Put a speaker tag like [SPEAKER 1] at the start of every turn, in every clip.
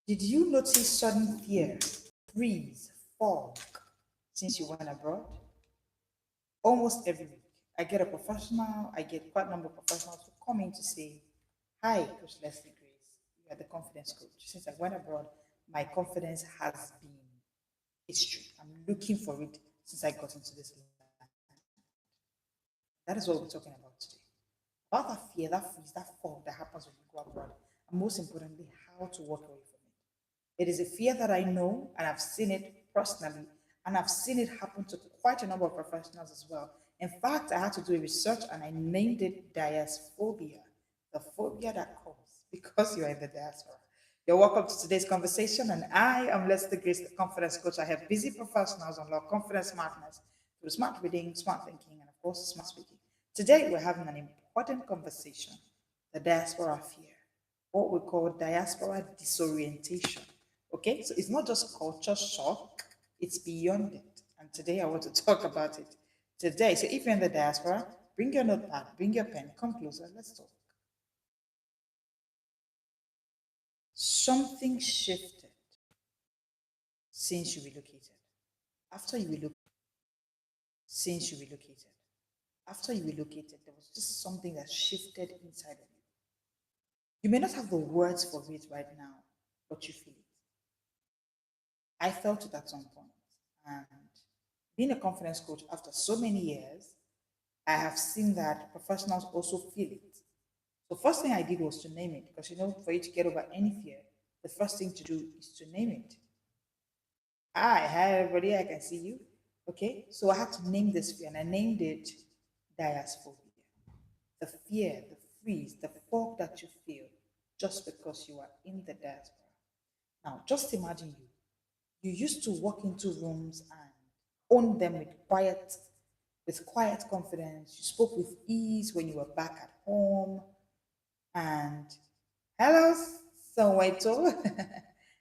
[SPEAKER 1] Did you notice sudden fear, freeze, fog since you went abroad? Almost every week, I get a professional, I get quite a number of professionals who come in to say, "Hi, Coach Leslie Grace, you are the confidence coach. Since I went abroad, my confidence has been history. I'm looking for it since I got into this land." That is what we're talking about today. About that fear, that freeze, that fog that happens when you go abroad, and most importantly, how to walk away from it. It is a fear that I know, and I've seen it personally, and I've seen it happen to quite a number of professionals as well. In fact, I had to do a research and I named it diaspora, the phobia that comes because you're in the diaspora. You're welcome to today's conversation, and I am Leslie Grace, the confidence coach. I have busy professionals unlock confidence smartness through smart reading, smart thinking, and of course, smart speaking. Today, we're having an important conversation: the diaspora fear, what we call diaspora disorientation. Okay, so it's not just culture shock, it's beyond it. And today I want to talk about it today. So if you're in the diaspora, bring your notepad, bring your pen, come closer, let's talk. Something shifted since you relocated. After you relocated, since you relocated. After you relocated, there was just something that shifted inside of you. You may not have the words for it right now, but you feel it. I felt it at some point. And being a confidence coach after so many years, I have seen that professionals also feel it. So first thing I did was to name it, because for you to get over any fear, the first thing to do is to name it. Hi everybody, I can see you. Okay, so I had to name this fear, and I named it diaspora. The fear, the freeze, the fog that you feel just because you are in the diaspora. Now, just imagine you. You used to walk into rooms and own them with quiet confidence. You spoke with ease when you were back at home. And hello, Soweto.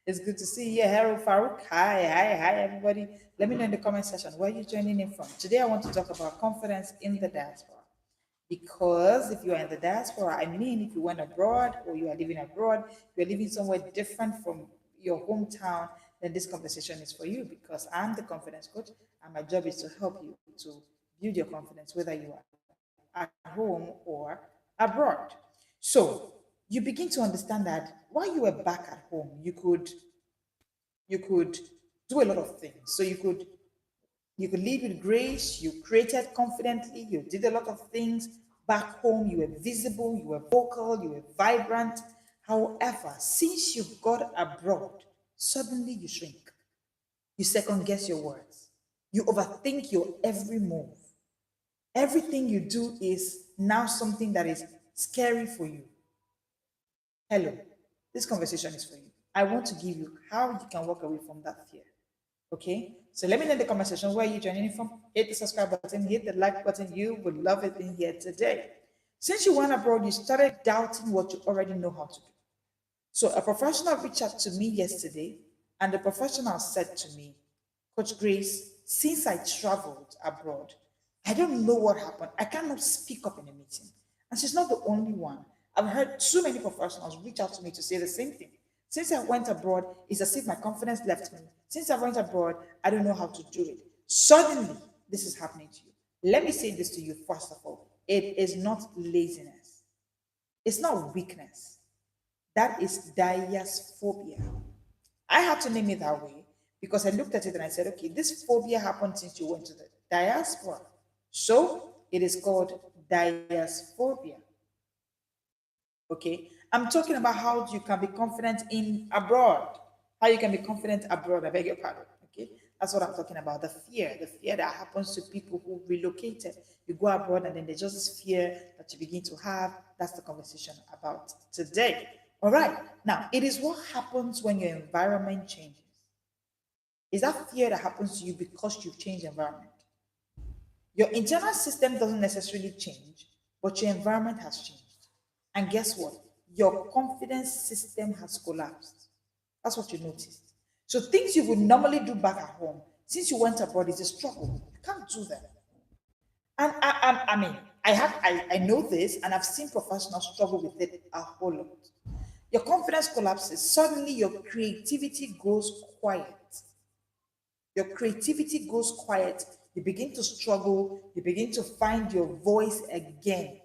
[SPEAKER 1] It's good to see you. Hello, Farouk. Hi, everybody. Let me know in the comment section where you're joining in from. Today, I want to talk about confidence in the diaspora. Because if you are in the diaspora, I mean, if you went abroad or you are living abroad, you're living somewhere different from your hometown, then this conversation is for you, because I'm the confidence coach and my job is to help you to build your confidence, whether you are at home or abroad. So you begin to understand that while you were back at home, you could do a lot of things. So you could lead with grace, you created confidently, you did a lot of things back home, you were visible, you were vocal, you were vibrant. However, since you got abroad, suddenly you shrink. You second guess your words. You overthink your every move. Everything you do is now something that is scary for you. Hello, this conversation is for you. I want to give you how you can walk away from that fear. Okay, so let me know in the comment section where you're joining from. Hit the subscribe button, hit the like button. You would love it in here today. Since you went abroad, you started doubting what you already know how to do. So a professional reached out to me yesterday, and the professional said to me, "Coach Grace, since I traveled abroad, I don't know what happened. I cannot speak up in a meeting." And she's not the only one. I've heard too many professionals reach out to me to say the same thing. Since I went abroad, it's as if my confidence left me. Since I went abroad, I don't know how to do it. Suddenly, this is happening to you. Let me say this to you first of all. It is not laziness. It's not weakness. That is diaspora. I had to name it that way because I looked at it and I said, okay, this phobia happened since you went to the diaspora. So it is called diaspora. Okay. I'm talking about how you can be confident in abroad. How you can be confident abroad. I beg your pardon. Okay. That's what I'm talking about. The fear that happens to people who relocated. You go abroad and then there's just this fear that you begin to have. That's the conversation about today. All right. Now, it is what happens when your environment changes. Is that fear that happens to you because you've changed environment? Your internal system doesn't necessarily change, but your environment has changed. And guess what? Your confidence system has collapsed. That's what you noticed. So things you would normally do back at home, since you went abroad, is a struggle. You can't do that. And I mean, I know this, and I've seen professionals struggle with it a whole lot. your confidence collapses, suddenly your creativity goes quiet. Your creativity goes quiet. You begin to struggle. You begin to find your voice again.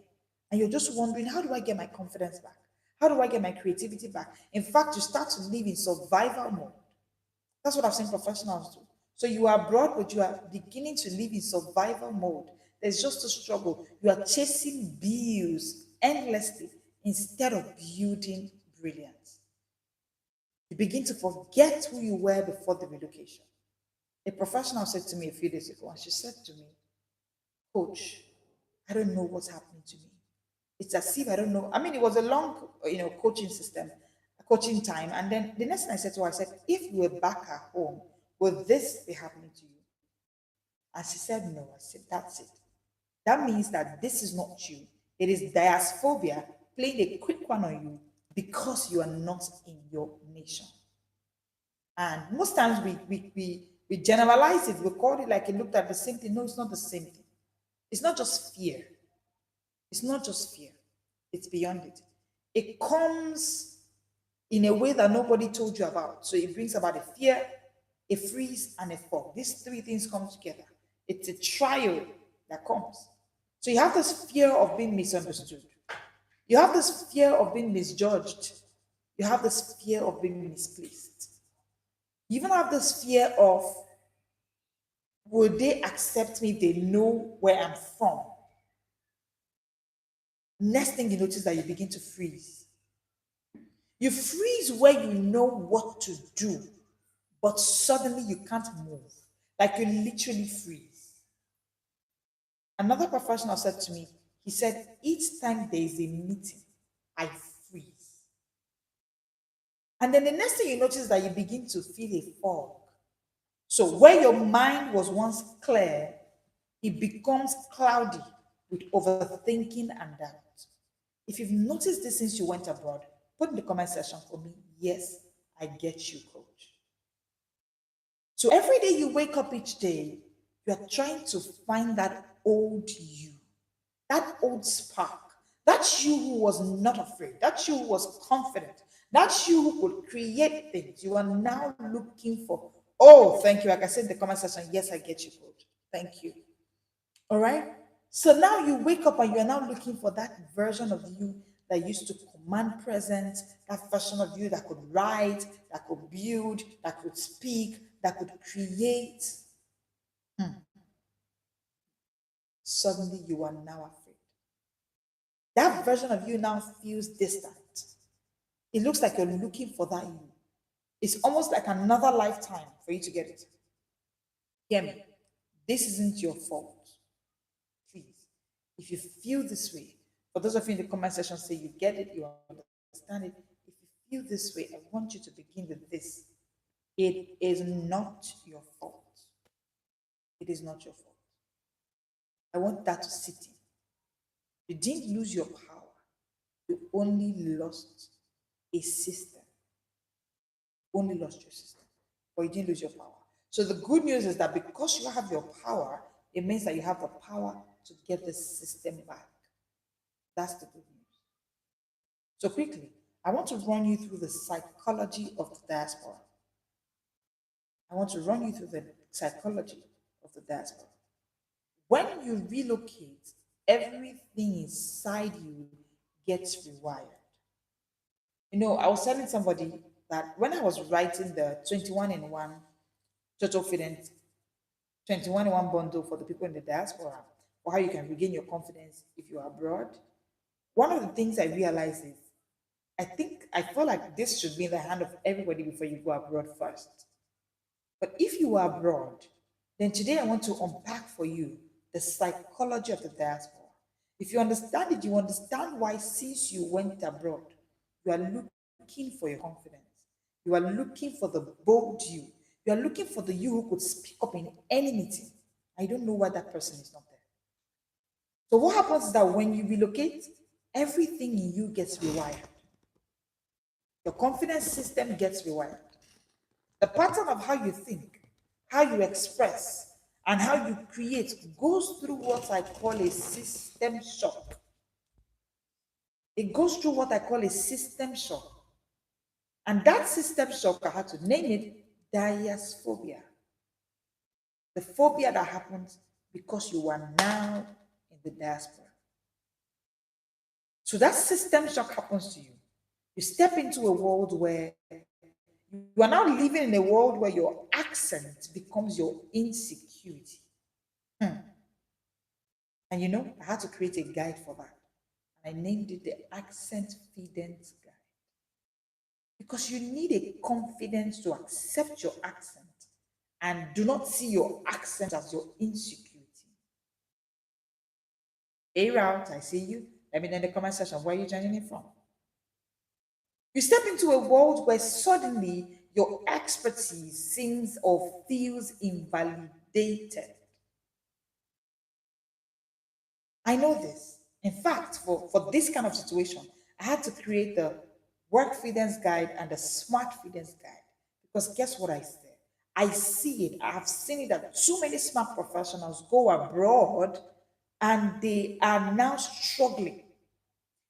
[SPEAKER 1] And you're just wondering, how do I get my confidence back? How do I get my creativity back? In fact, you start to live in survival mode. That's what I've seen professionals do. So you are abroad, but you are beginning to live in survival mode. There's just a struggle. You are chasing bills endlessly instead of building brilliance. You begin to forget who you were before the relocation. A professional said to me a few days ago, and she said to me, Coach, I don't know what's happening to me. It's as if I don't know. I mean, it was a long, coaching system, coaching time. And then the next thing I said to her, I said, if you were back at home, will this be happening to you? And she said, no. I said, that's it. That means that this is not you. It is diaspora playing a quick one on you because you are not in your nation. And most times we generalize it, we call it like it looked at the same thing. No, it's not the same thing. It's not just fear. It's not just fear. It's beyond it. It comes in a way that nobody told you about. So it brings about a fear, a freeze, and a fog. These three things come together. It's a trial that comes. So you have this fear of being misunderstood. You have this fear of being misjudged. You have this fear of being misplaced. You even have this fear of, will they accept me if they know where I'm from? Next thing you notice that you begin to freeze. You freeze where you know what to do, but suddenly you can't move. Like you literally freeze. Another professional said to me, he said, each time there is a meeting, I freeze. And then the next thing you notice is that you begin to feel a fog. So where your mind was once clear, it becomes cloudy with overthinking and doubt. If you've noticed this since you went abroad, put in the comment section for me, yes, I get you, coach. So every day you wake up each day, you are trying to find that old you, that old spark, that you who was not afraid, that you who was confident, that you who could create things. You are now looking for, oh, thank you. Like I said in the comment section, yes, I get you, coach. Thank you. All right. So now you wake up and you are now looking for that version of you that used to command presence, that version of you that could write, that could build, that could speak, that could create. Suddenly you are now afraid. That version of you now feels distant. It looks like you're looking for that you. It's almost like another lifetime for you to get it. Hear me. This isn't your fault. Please. If you feel this way, for those of you in the comment section say you get it, you understand it. If you feel this way, I want you to begin with this. It is not your fault. It is not your fault. I want that to sit in. You didn't lose your power. You only lost a system. Only lost your system. But you didn't lose your power. So the good news is that because you have your power, it means that you have the power to get the system back. That's the good news. So quickly, I want to run you through the psychology of the diaspora. I want to run you through the psychology of the diaspora. When you relocate, everything inside you gets rewired. I was telling somebody that when I was writing the 21 in 1 total feeding 21 in 1 bundle for the people in the diaspora, or how you can regain your confidence if you're abroad, one of the things I realized is I feel like this should be in the hand of everybody before you go abroad first. But if you are abroad, then today I want to unpack for you the psychology of the diaspora. If you understand it, you understand why since you went abroad, you are looking for your confidence. You are looking for the bold you. You are looking for the you who could speak up in any meeting. I don't know why that person is not there. So what happens is that when you relocate, everything in you gets rewired. Your confidence system gets rewired. The pattern of how you think, how you express, and how you create goes through what I call a system shock. It goes through what I call a system shock. And that system shock, I had to name it diaspora. The phobia that happens because you are now in the diaspora. So that system shock happens to you. You step into a world where you are now living in a world where your accent becomes your insecurity. Hmm. And I had to create a guide for that. I named it the Accent Fidence Guide. Because you need a confidence to accept your accent and do not see your accent as your insecurity. A route, I see you. Let me know in the comment section where you're joining me from. You step into a world where suddenly your expertise seems or feels invalidated. I know this. In fact, for this kind of situation, I had to create the work fidence guide and the smart fidence guide. Because guess what I said? I see it. I have seen it that too many smart professionals go abroad and they are now struggling.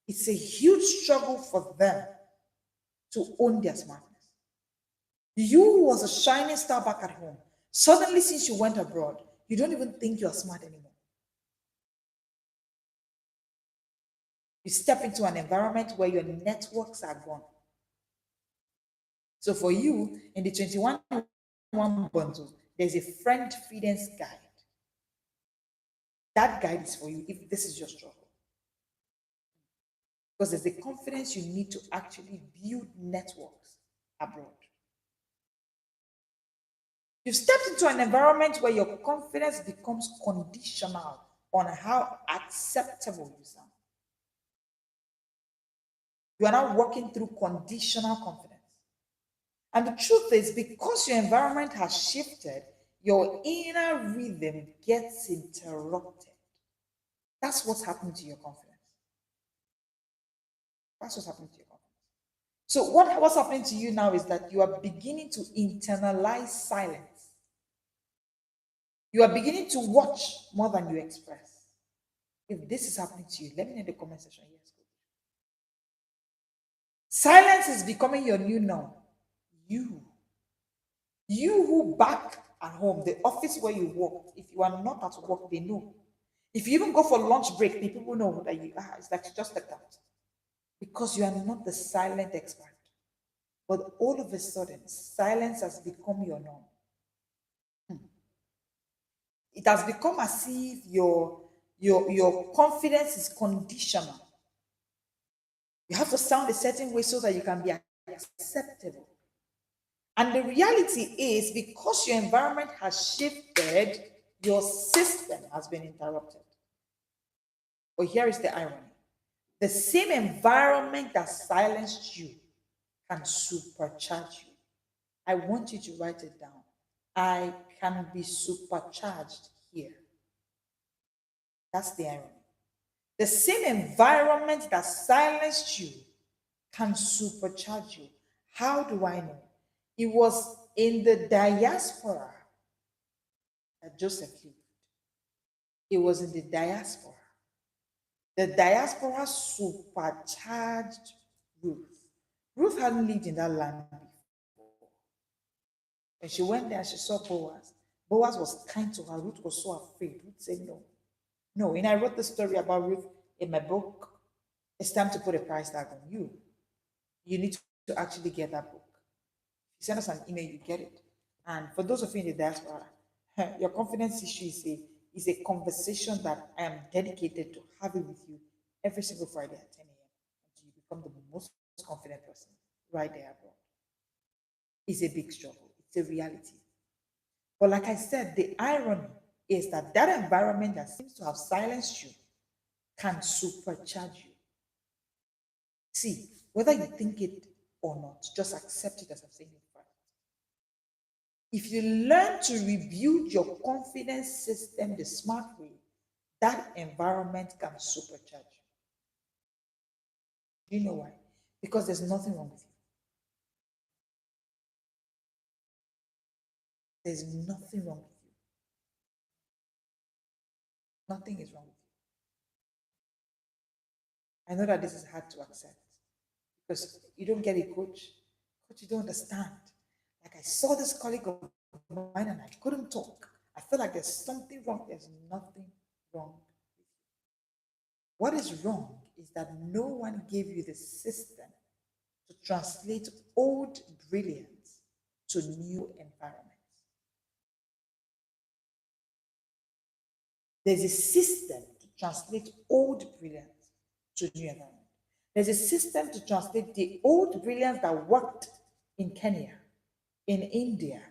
[SPEAKER 1] It's a huge struggle for them to own their smartness. You was a shining star back at home. Suddenly, since you went abroad, you don't even think you're smart anymore. You step into an environment where your networks are gone. So for you, in the 21 one bundle, there's a friend fidence guide. That guide is for you if this is your struggle. Because there's the confidence you need to actually build networks abroad. You've stepped into an environment where your confidence becomes conditional on how acceptable you sound. You are now working through conditional confidence. And the truth is, because your environment has shifted, your inner rhythm gets interrupted. That's what's happening to your confidence. That's what's happening to your confidence. So, what's happening to you now is that you are beginning to internalize silence. You are beginning to watch more than you express. If this is happening to you, let me know in the comment section. Yes, go. Silence is becoming your new norm. You who back at home, the office where you work, if you are not at work, they know. If you even go for lunch break, the people know that you are. It's like you just stepped out. Because you are not the silent expert. But all of a sudden, silence has become your norm. It has become as if your confidence is conditional. You have to sound a certain way so that you can be acceptable. And the reality is, because your environment has shifted, your system has been interrupted. But here is the irony: the same environment that silenced you can supercharge you. I want you to write it down. I can be supercharged here. That's the irony. The same environment that silenced you can supercharge you. How do I know? It was in the diaspora that Joseph lived. It was in the diaspora. The diaspora supercharged Ruth. Ruth hadn't lived in that land before. When she went there, she saw Boaz. Boaz was kind to her. Ruth was so afraid. Ruth said, no. No, and I wrote the story about Ruth in my book. It's time to put a price tag on you. You need to actually get that book. You send us an email, you get it. And for those of you in the diaspora, your confidence issue is a conversation that I am dedicated to having with you every single Friday at 10 a.m. until you become the most confident person right there abroad. It's a big struggle. It's a reality. But like I said, the irony is that that environment that seems to have silenced you can supercharge you. See, whether you think it or not, just accept it as I'm saying it first. If you learn to rebuild your confidence system the smart way, that environment can supercharge you. Do you know why? Because there's nothing wrong with you. There's nothing wrong with you. Nothing is wrong with you. I know that this is hard to accept because you don't get a coach. But you don't understand. Like I saw this colleague of mine and I couldn't talk. I feel like there's something wrong. There's nothing wrong. What is wrong is that no one gave you the system to translate old brilliance to new environments. There's a system to translate old brilliance to new environment. There's a system to translate the old brilliance that worked in Kenya, in India,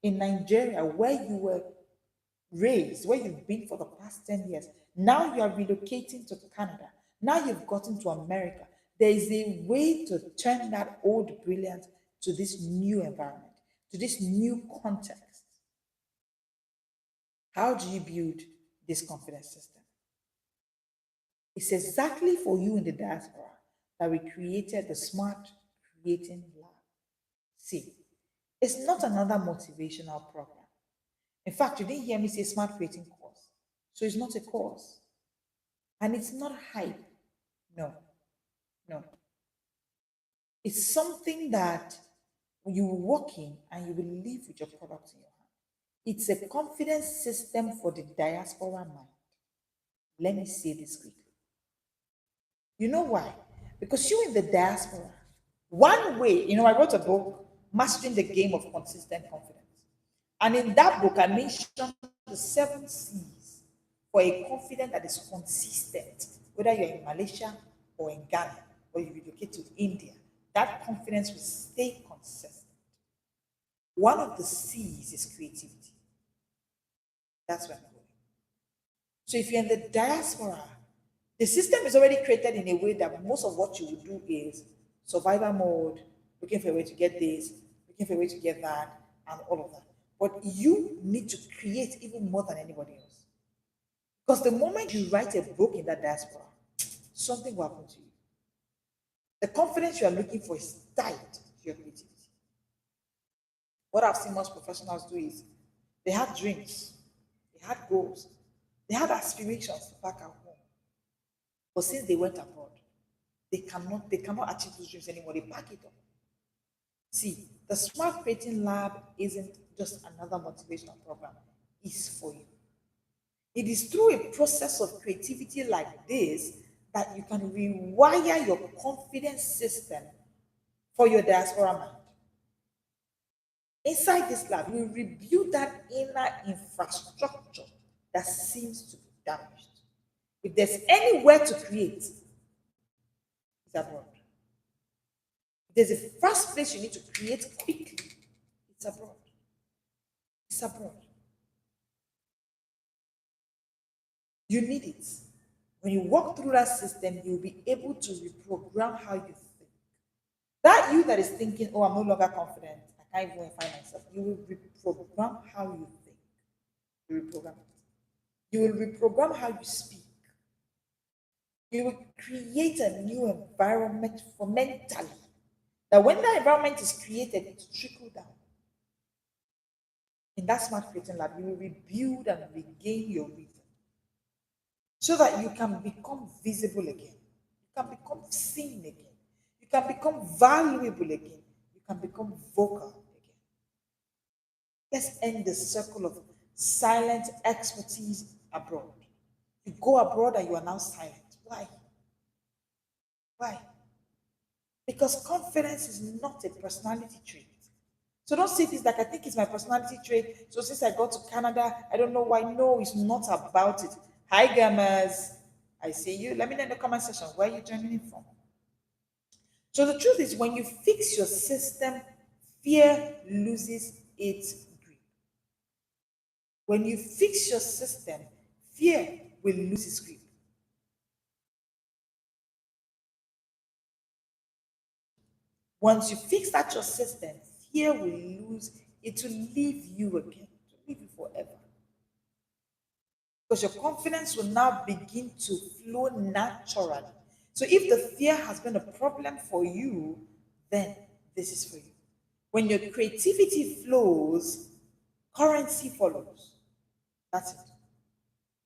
[SPEAKER 1] in Nigeria, where you were raised, where you've been for the past 10 years. Now you are relocating to Canada. Now you've gotten to America. There is a way to turn that old brilliance to this new environment, to this new context. How do you build this confidence system? It's exactly for you in the diaspora that we created the Smart Creating Lab. See, it's not another motivational program. In fact, you didn't hear me say Smart Creating course. So it's not a course. And it's not hype. No, no. It's something that you will walk in and you will live with your product in your hand. It's a confidence system for the diaspora mind. Let me say this quickly. You know why? Because you in the diaspora, one way, I wrote a book, Mastering the Game of Consistent Confidence. And in that book, I mentioned the 7 C's for a confidence that is consistent, whether you're in Malaysia or in Ghana or you relocate to India, that confidence will stay consistent. One of the C's is creativity. That's where I'm going. So if you're in the diaspora, the system is already created in a way that most of what you will do is survival mode, looking for a way to get this, looking for a way to get that, and all of that. But you need to create even more than anybody else. Because the moment you write a book in that diaspora, something will happen to you. The confidence you are looking for is tied to your creativity. What I've seen most professionals do is they had dreams, they had goals, they had aspirations to back at home. But since they went abroad, they cannot achieve those dreams anymore. They pack it up. See, the Smart Creating Lab isn't just another motivational program. It's for you. It is through a process of creativity like this that you can rewire your confidence system for your diaspora mind. Inside this lab, we rebuild that inner infrastructure that seems to be damaged. If there's anywhere to create, it's abroad. If there's a first place you need to create quickly, it's abroad. It's abroad. You need it. When you walk through that system, you'll be able to reprogram how you think. That you that is thinking, oh, I'm no longer confident, I can't even find myself, you will reprogram how you think. You reprogram it. You will reprogram how you speak. You will create a new environment for mentally. That when that environment is created, it will trickle down. In that Smart Creating Lab, you will rebuild and regain your rhythm so that you can become visible again. You can become seen again. You can become valuable again. You can become vocal again. Let's end the circle of silent expertise abroad. You go abroad and you are now silent. Why? Why? Because confidence is not a personality trait. So don't say this like I think it's my personality trait. So since I got to Canada, I don't know why. No, it's not about it. Hi, gamers. I see you. Let me know in the comment section where you're joining in from. So the truth is, when you fix your system, fear loses its grip. When you fix your system, fear will lose its grip. Once you fix that your system, fear will lose, it will leave you again, to leave you forever. Because your confidence will now begin to flow naturally. So if the fear has been a problem for you, then this is for you. When your creativity flows, currency follows. That's it.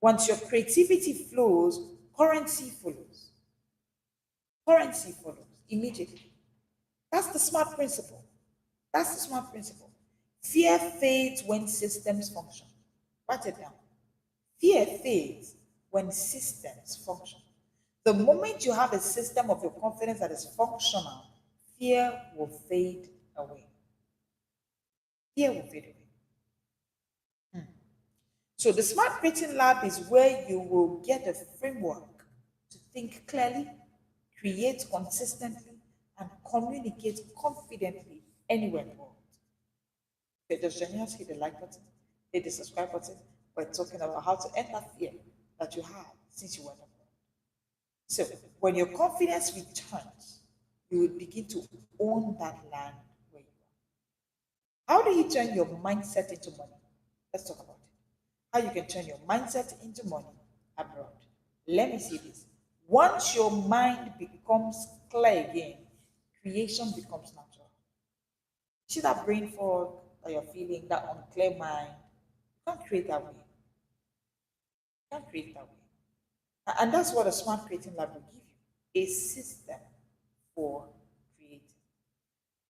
[SPEAKER 1] Once your creativity flows, currency follows. Currency follows immediately. That's the SMART principle. That's the SMART principle. Fear fades when systems function. Write it down. Fear fades when systems function. The moment you have a system of your confidence that is functional, fear will fade away. Fear will fade away. So the Smart Creating Lab is where you will get a framework to think clearly, create consistently, and communicate confidently anywhere in the world. Okay, just generously hit the like button, hit the subscribe button. We're talking about how to end that fear that you had since you went abroad. So when your confidence returns, you will begin to own that land where you are. How do you turn your mindset into money? Let's talk about it. How you can turn your mindset into money abroad. Let me see this. Once your mind becomes clear again, creation becomes natural. See that brain fog that you're feeling, that unclear mind? You can't create that way. You can't create that way. And that's what a Smart Creating Lab will give you, a system for creating.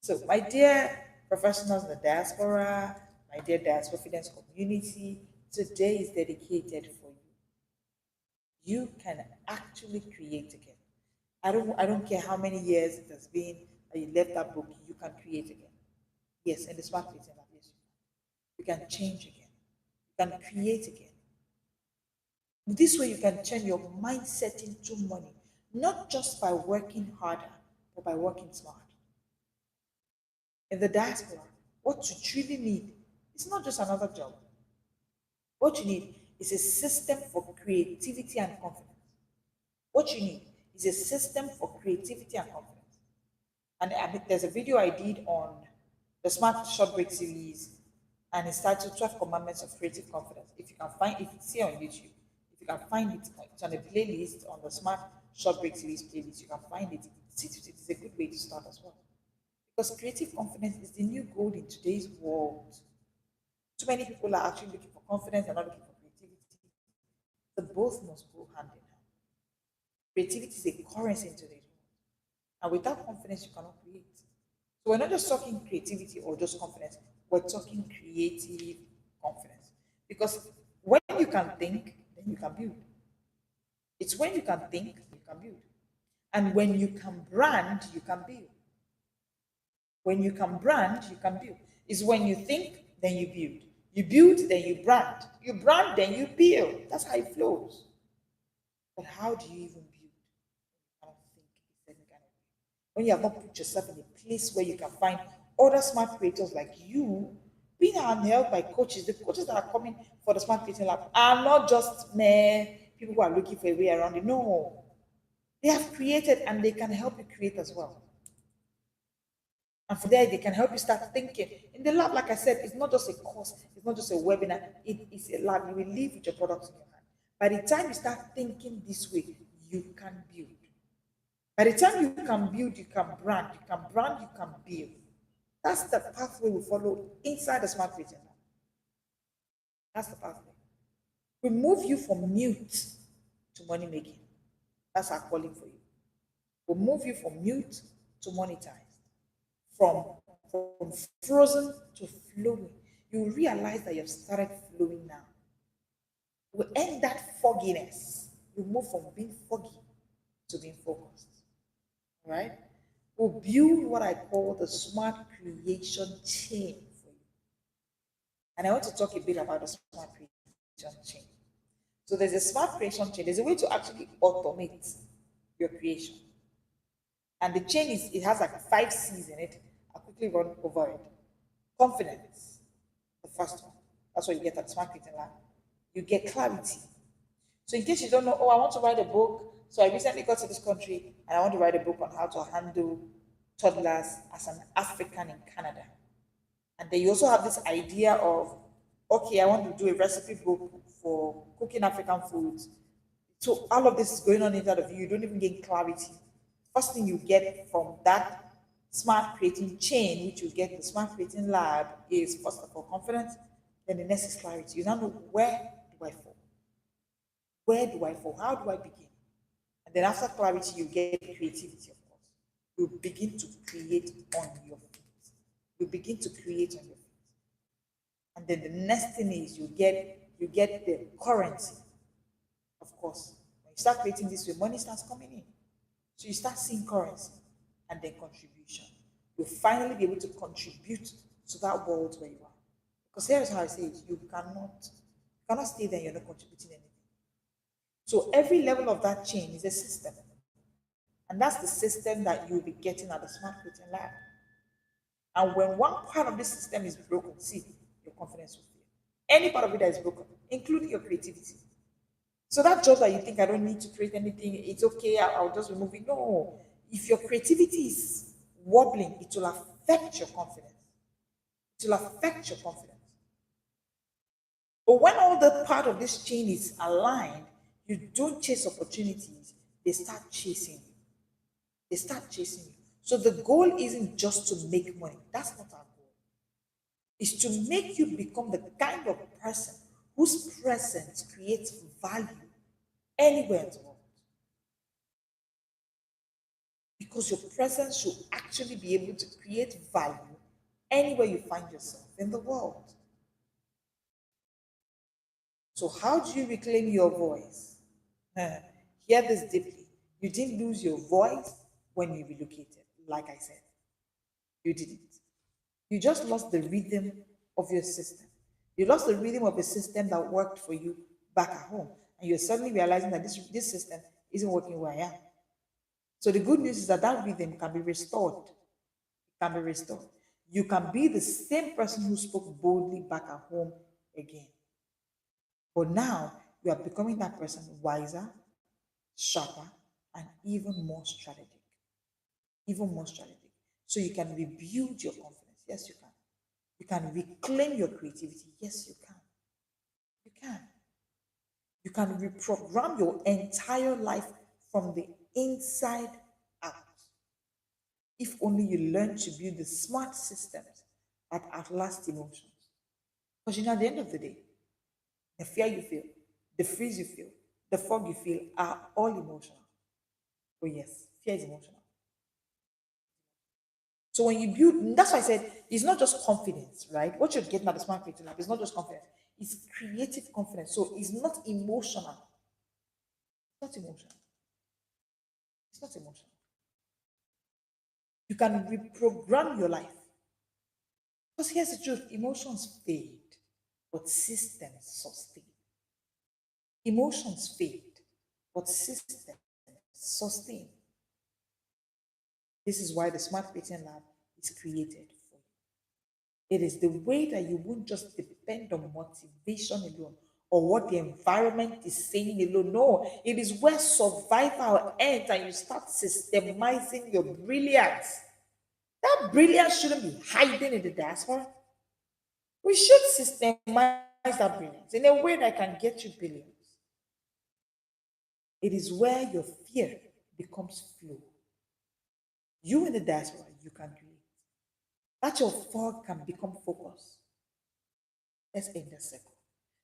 [SPEAKER 1] So, my dear professionals in the diaspora, my dear diaspora fitness community, today is dedicated for you. You can actually create again. I don't care how many years it has been that you left that book, you can create again. Yes, in the Smart Creating Lab, yes, you can change again. You can create again. This way you can turn your mindset into money, not just by working harder, but by working smart. In the diaspora, what you truly need is not just another job. What you need is a system for creativity and confidence. What you need is a system for creativity and confidence. And there's a video I did on the Smart Short Break series, and it's titled 12 Commandments of Creative Confidence. If you can find, if it's here on YouTube, if you can find it, it's on a playlist on the Smart Short Break series playlist. You can find it. It's a good way to start as well. Because creative confidence is the new gold in today's world. Too many people are actually looking for confidence and not looking for creativity. The both must go hand in hand. Creativity is a currency in today's world. And without confidence, you cannot create. So we're not just talking creativity or just confidence, we're talking creative confidence. Because when you can think, then you can build. It's when you can think, you can build. And when you can brand, you can build. When you can brand, you can build. It's when you think, then you build. You build, then you brand. You brand, then you build. That's how it flows. But how do you even build? I don't think it's any kind of way. When you have not put yourself in a place where you can find other smart creators like you, being handheld by coaches, the coaches that are coming for the Smart Creating Lab are not just mere people who are looking for a way around it. No. They have created and they can help you create as well. And from there, they can help you start thinking. In the lab, like I said, it's not just a course, it's not just a webinar, it is a lab. You will live with your products in your hand. By the time you start thinking this way, you can build. By the time you can build, you can brand, you can build. That's the pathway we follow inside the Smart Creating Lab. That's the pathway. We move you from mute to money making. That's our calling for you. We'll move you from mute to monetized. From frozen to flowing. You realize that you've started flowing now. We end that fogginess. You move from being foggy to being focused. All right? We'll build what I call the smart creation chain for you. And I want to talk a bit about the smart creation chain. So there's a smart creation chain. There's a way to actually automate your creation. And the chain it has like 5 C's in it. I'll quickly run over it. Confidence, the first one. That's what you get at Smart Creating Lab. You get clarity. So in case you don't know, I want to write a book. So I recently got to this country and I want to write a book on how to handle toddlers as an African in Canada. And then you also have this idea of, okay, I want to do a recipe book for cooking African foods. So all of this is going on inside of you. You don't even gain clarity. First thing you get from that smart creating chain, which you get the Smart Creating Lab, is first of all confidence. Then the next is clarity. You now know, where do I fall? Where do I fall? How do I begin? And then after clarity, you get creativity, of course. You begin to create on your feet. you begin to create on your feet. And then the next thing is you get the currency. Of course, when you start creating this way, money starts coming in. So you start seeing currency and then contribution. You'll finally be able to contribute to that world where you are. Because here's how I say it: you cannot stay there, you're not contributing anything. So every level of that chain is a system. And that's the system that you'll be getting at the Smart Creating Lab. And when one part of this system is broken, see, your confidence will fail. Any part of it that is broken, including your creativity. So that job that you think I don't need to create anything, it's okay, I'll just be moving. No. If your creativity is wobbling, it will affect your confidence. It will affect your confidence. But when all the part of this chain is aligned, you don't chase opportunities, they start chasing you. They start chasing you. So the goal isn't just to make money. That's not our goal. It's to make you become the kind of person whose presence creates value anywhere in the world. Because your presence should actually be able to create value anywhere you find yourself in the world. So how do you reclaim your voice? Hear this deeply. You didn't lose your voice when you relocated, like I said. You didn't. You just lost the rhythm of your system. You lost the rhythm of a system that worked for you back at home. And you're suddenly realizing that this system isn't working where I am. So the good news is that that rhythm can be restored. It can be restored. You can be the same person who spoke boldly back at home again. But now you are becoming that person wiser, sharper, and even more strategic. Even more strategic. So you can rebuild your confidence. Yes, you can. You can reclaim your creativity. Yes, you can. You can. You can reprogram your entire life from the inside out. If only you learn to build the smart systems that outlast emotions. Because at the end of the day, the fear you feel, the freeze you feel, the fog you feel are all emotional. Oh, yes, fear is emotional. So when you build, that's why I said it's not just confidence, right? What you're getting at the Smart Creating Lab is not just confidence, it's creative confidence. So it's not emotional. It's not emotional. It's not emotional. You can reprogram your life. Because here's the truth: emotions fade, but systems sustain. Emotions fade, but systems sustain. This is why the Smart Creating Lab is created for you. It is the way that you won't just depend on motivation alone or what the environment is saying alone. No, it is where survival ends and you start systemizing your brilliance. That brilliance shouldn't be hiding in the diaspora. We should systemize that brilliance in a way that can get you billions. It is where your fear becomes flow. You in the diaspora, you can create. That your fog can become focus. Let's end the circle.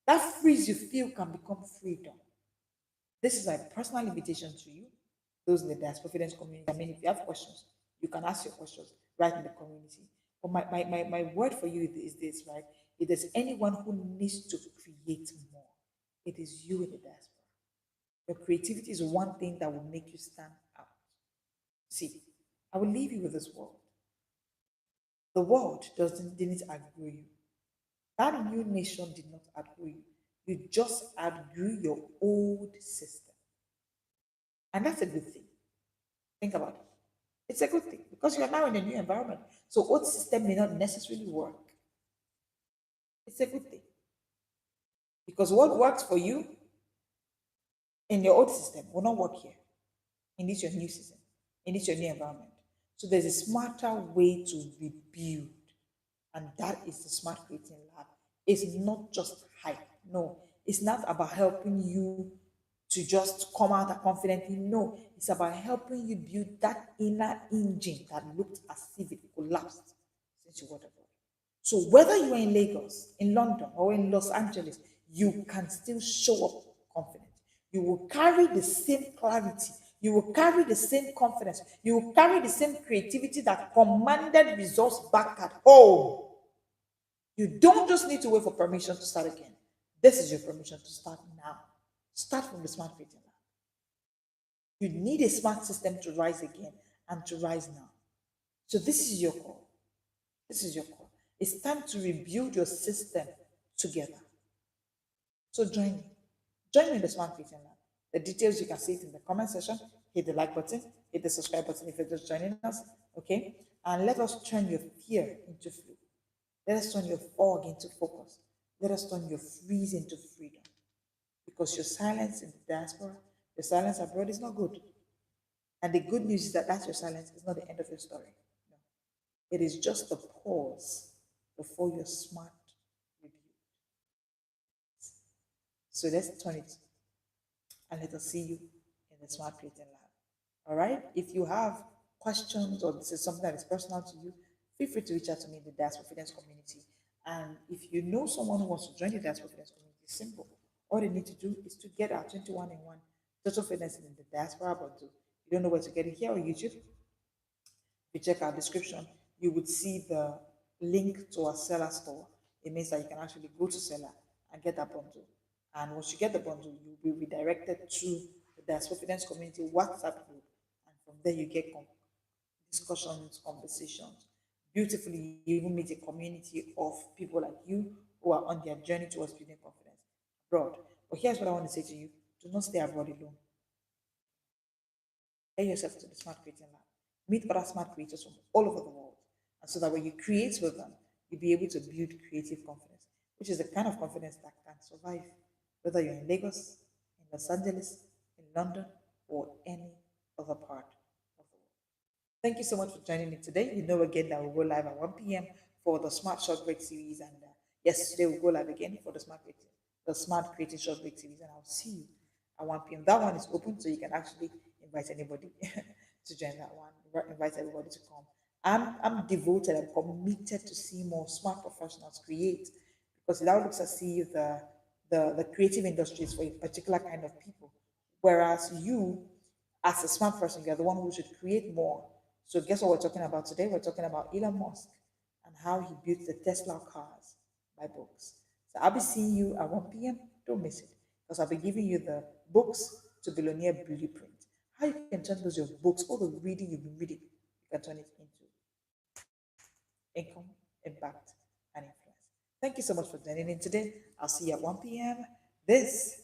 [SPEAKER 1] That freeze you feel can become freedom. This is my personal invitation to you, those in the diaspora confidence community. I mean, if you have questions, you can ask your questions right in the community. But my word for you is this, right? If there's anyone who needs to create more, it is you in the diaspora. Your creativity is one thing that will make you stand out. See, I will leave you with this word. The world didn't outgrow you. That new nation did not outgrow you. You just outgrew your old system. And that's a good thing. Think about it. It's a good thing because you are now in a new environment. So old system may not necessarily work. It's a good thing. Because what works for you in your old system will not work here. In this your new system. In this your new environment. So there's a smarter way to rebuild. And that is the Smart Creating Lab. It's not just hype. No, it's not about helping you to just come out confidently. No, it's about helping you build that inner engine that looked as if it collapsed since you got abroad. So whether you are in Lagos, in London, or in Los Angeles, you can still show up confident. You will carry the same clarity. You will carry the same confidence. You will carry the same creativity that commanded results back at home. You don't just need to wait for permission to start again. This is your permission to start now. Start from the smart creating lab. You need a smart system to rise again and to rise now. So this is your call. This is your call. It's time to rebuild your system together. So join me. Join me in the Smart Creating Lab. The details you can see it in the comment section. Hit the like button, hit the subscribe button if you're just joining us. Okay? And let us turn your fear into flow. Let us turn your fog into focus. Let us turn your freeze into freedom. Because your silence in the diaspora, your silence abroad is not good. And the good news is that that's your silence. It's not the end of your story. No. It is just the pause before your smart review. So let's turn it and let us see you in the Smart Creating Lab. All right? If you have questions or this is something that is personal to you, feel free to reach out to me in the Diaspora Fitness community. And if you know someone who wants to join the Diaspora Fitness community, it's simple. All they need to do is to get our 21 in 1 total fitness in the diaspora bundle. You don't know where to get it here on YouTube? If you check our description, you would see the link to our seller store. It means that you can actually go to seller and get that bundle. And once you get the bundle, you'll be redirected to the Diaspora Fitness community WhatsApp group. And from there, you get discussions, conversations. Beautifully, you even meet a community of people like you who are on their journey towards building confidence abroad. But here's what I want to say to you: do not stay abroad alone. Get yourself to the Smart Creating Lab. Meet other smart creators from all over the world. And so that when you create with them, you'll be able to build creative confidence, which is the kind of confidence that can survive, whether you're in Lagos, in Los Angeles, in London, or any other part of the world. Thank you so much for joining me today. You know again that we'll go live at 1 p.m. for the Smart Short Break series. And yes, today we'll go live again for the Smart Creating Short Break series. And I'll see you at 1 p.m. That one is open, so you can actually invite anybody to join that one. Invite everybody to come. I'm devoted, I'm committed to see more smart professionals create, because it now looks as if the creative industry is for a particular kind of people. Whereas you, as a smart person, you're the one who should create more. So guess what we're talking about today? We're talking about Elon Musk and how he built the Tesla cars by books. So I'll be seeing you at 1 p.m. Don't miss it, because I'll be giving you the books to billionaire blueprint. How you can turn those your books, all the reading you've been reading, you can turn it into income, impact, and influence. Thank you so much for joining in today. I'll see you at 1 p.m. This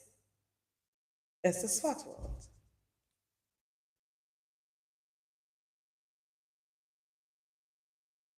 [SPEAKER 1] is the Smart World.